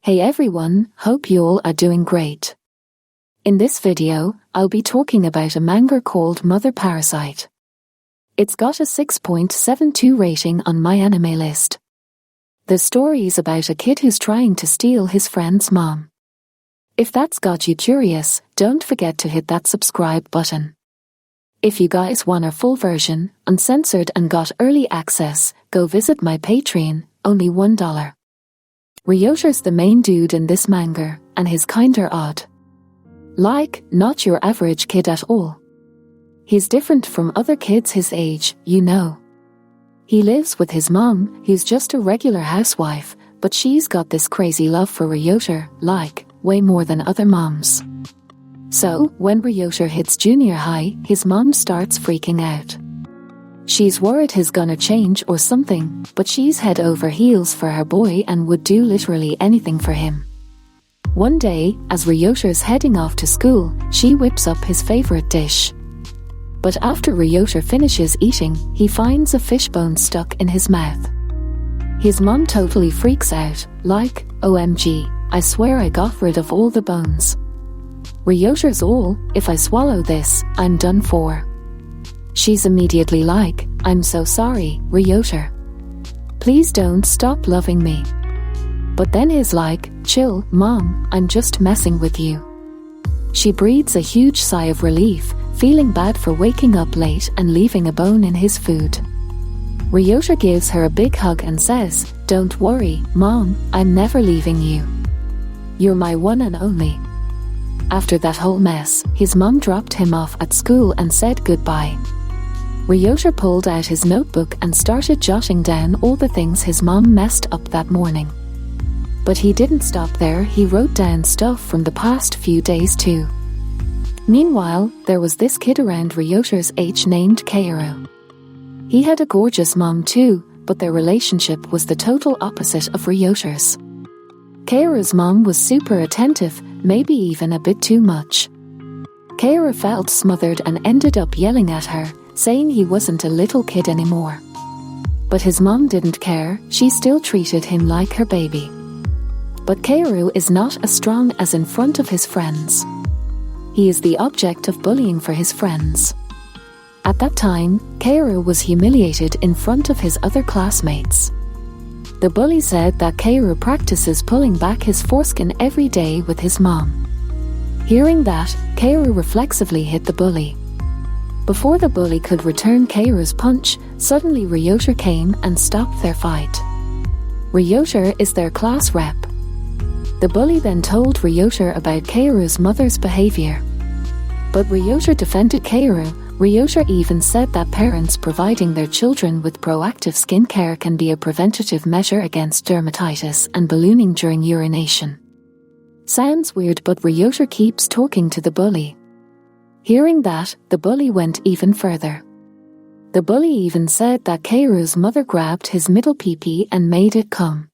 Hey everyone, hope you all are doing great. In this video, I'll be talking about a manga called Mother Parasite. It's got a 6.72 rating on my anime list. The story is about a kid who's trying to steal his friend's mom. If that's got you curious, don't forget to hit that subscribe button. If you guys want a full version, uncensored and got early access, go visit my Patreon, only $1. Ryota's the main dude in this manga, and he's kinda odd. Like, not your average kid at all. He's different from other kids his age, you know. He lives with his mom, who's just a regular housewife, but she's got this crazy love for Ryota, like, way more than other moms. So, when Ryota hits junior high, his mom starts freaking out. She's worried he's gonna change or something, but she's head over heels for her boy and would do literally anything for him. One day, as Ryota's heading off to school, she whips up his favorite dish. But after Ryota finishes eating, he finds a fishbone stuck in his mouth. His mom totally freaks out, like, OMG, I swear I got rid of all the bones. Ryota's all, if I swallow this, I'm done for. She's immediately like, I'm so sorry, Ryota. Please don't stop loving me. But then he's like, chill, mom, I'm just messing with you. She breathes a huge sigh of relief, feeling bad for waking up late and leaving a bone in his food. Ryota gives her a big hug and says, don't worry, mom, I'm never leaving you. You're my one and only. After that whole mess, his mom dropped him off at school and said goodbye. Ryota pulled out his notebook and started jotting down all the things his mom messed up that morning. But he didn't stop there, he wrote down stuff from the past few days too. Meanwhile, there was this kid around Ryota's age named Kaoru. He had a gorgeous mom too, but their relationship was the total opposite of Ryota's. Kaoru's mom was super attentive, maybe even a bit too much. Kaoru felt smothered and ended up yelling at her, saying he wasn't a little kid anymore. But his mom didn't care, she still treated him like her baby. But Kaoru is not as strong as in front of his friends. He is the object of bullying for his friends. At that time, Kaoru was humiliated in front of his other classmates. The bully said that Kaoru practices pulling back his foreskin every day with his mom. Hearing that, Kaoru reflexively hit the bully. Before the bully could return Kaoru's punch, suddenly Ryota came and stopped their fight. Ryota is their class rep. The bully then told Ryota about Kaoru's mother's behavior. But Ryota defended Kaoru. Ryota even said that parents providing their children with proactive skincare can be a preventative measure against dermatitis and ballooning during urination. Sounds weird, but Ryota keeps talking to the bully. Hearing that, the bully went even further. The bully even said that Kaoru's mother grabbed his middle pee-pee and made it come.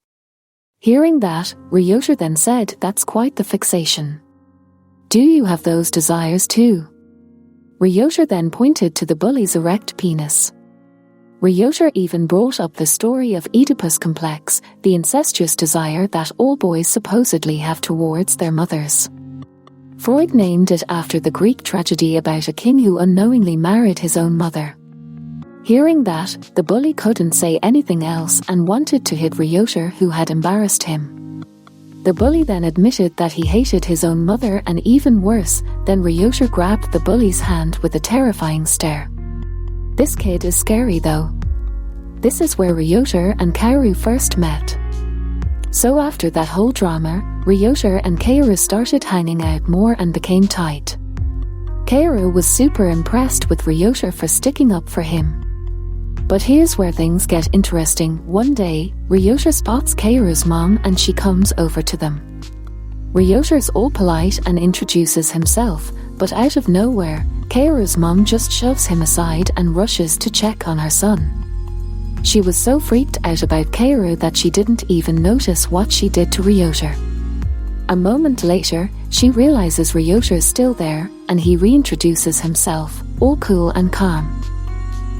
Hearing that, Ryota then said that's quite the fixation. Do you have those desires too? Ryota then pointed to the bully's erect penis. Ryota even brought up the story of Oedipus complex, the incestuous desire that all boys supposedly have towards their mothers. Freud named it after the Greek tragedy about a king who unknowingly married his own mother. Hearing that, the bully couldn't say anything else and wanted to hit Ryota, who had embarrassed him. The bully then admitted that he hated his own mother, and even worse, then Ryota grabbed the bully's hand with a terrifying stare. This kid is scary though. This is where Ryota and Kaoru first met. So after that whole drama, Ryota and Kaoru started hanging out more and became tight. Kaoru was super impressed with Ryota for sticking up for him. But here's where things get interesting. One day, Ryota spots Kaoru's mom and she comes over to them. Ryota's all polite and introduces himself, but out of nowhere, Kaoru's mom just shoves him aside and rushes to check on her son. She was so freaked out about Kaoru that she didn't even notice what she did to Ryota. A moment later, she realizes Ryota is still there, and he reintroduces himself, all cool and calm.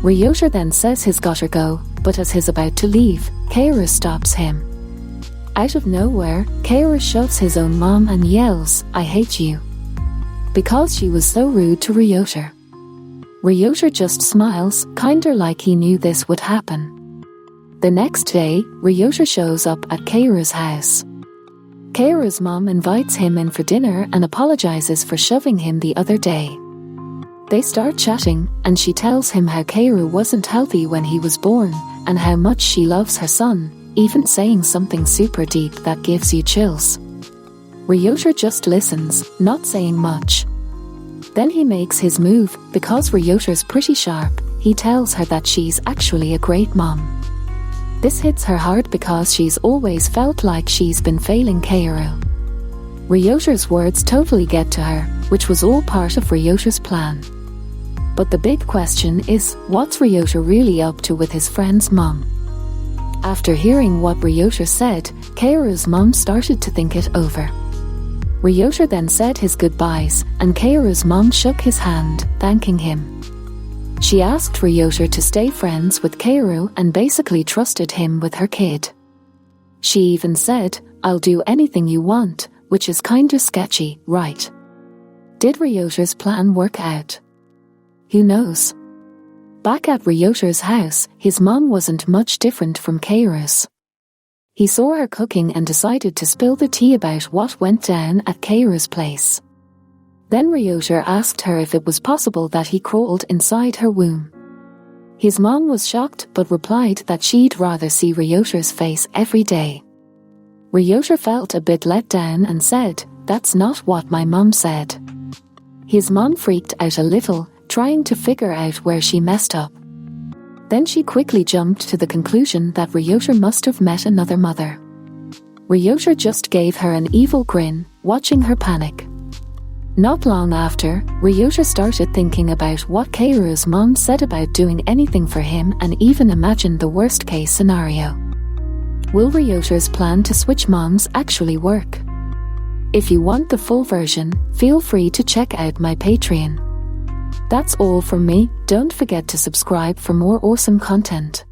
Ryota then says he's gotta go, but as he's about to leave, Kaoru stops him. Out of nowhere, Kaoru shoves his own mom and yells, "I hate you," because she was so rude to Ryota. Ryota just smiles, kinda like he knew this would happen. The next day, Ryota shows up at Kaoru's house. Kaoru's mom invites him in for dinner and apologizes for shoving him the other day. They start chatting, and she tells him how Kaoru wasn't healthy when he was born, and how much she loves her son, even saying something super deep that gives you chills. Ryota just listens, not saying much. Then he makes his move. Because Ryota's pretty sharp, he tells her that she's actually a great mom. This hits her hard because she's always felt like she's been failing Kaoru. Ryota's words totally get to her, which was all part of Ryota's plan. But the big question is, what's Ryota really up to with his friend's mom? After hearing what Ryota said, Kaoru's mom started to think it over. Ryota then said his goodbyes, and Kaoru's mom shook his hand, thanking him. She asked Ryota to stay friends with Kaoru and basically trusted him with her kid. She even said, "I'll do anything you want," which is kinda sketchy, right? Did Ryota's plan work out? Who knows? Back at Ryota's house, his mom wasn't much different from Kaoru's. He saw her cooking and decided to spill the tea about what went down at Kaoru's place. Then Ryota asked her if it was possible that he crawled inside her womb. His mom was shocked but replied that she'd rather see Ryota's face every day. Ryota felt a bit let down and said, "That's not what my mom said." His mom freaked out a little, trying to figure out where she messed up. Then she quickly jumped to the conclusion that Ryota must have met another mother. Ryota just gave her an evil grin, watching her panic. Not long after, Ryota started thinking about what Kaoru's mom said about doing anything for him and even imagined the worst case scenario. Will Ryota's plan to switch moms actually work? If you want the full version, feel free to check out my Patreon. That's all from me. Don't forget to subscribe for more awesome content.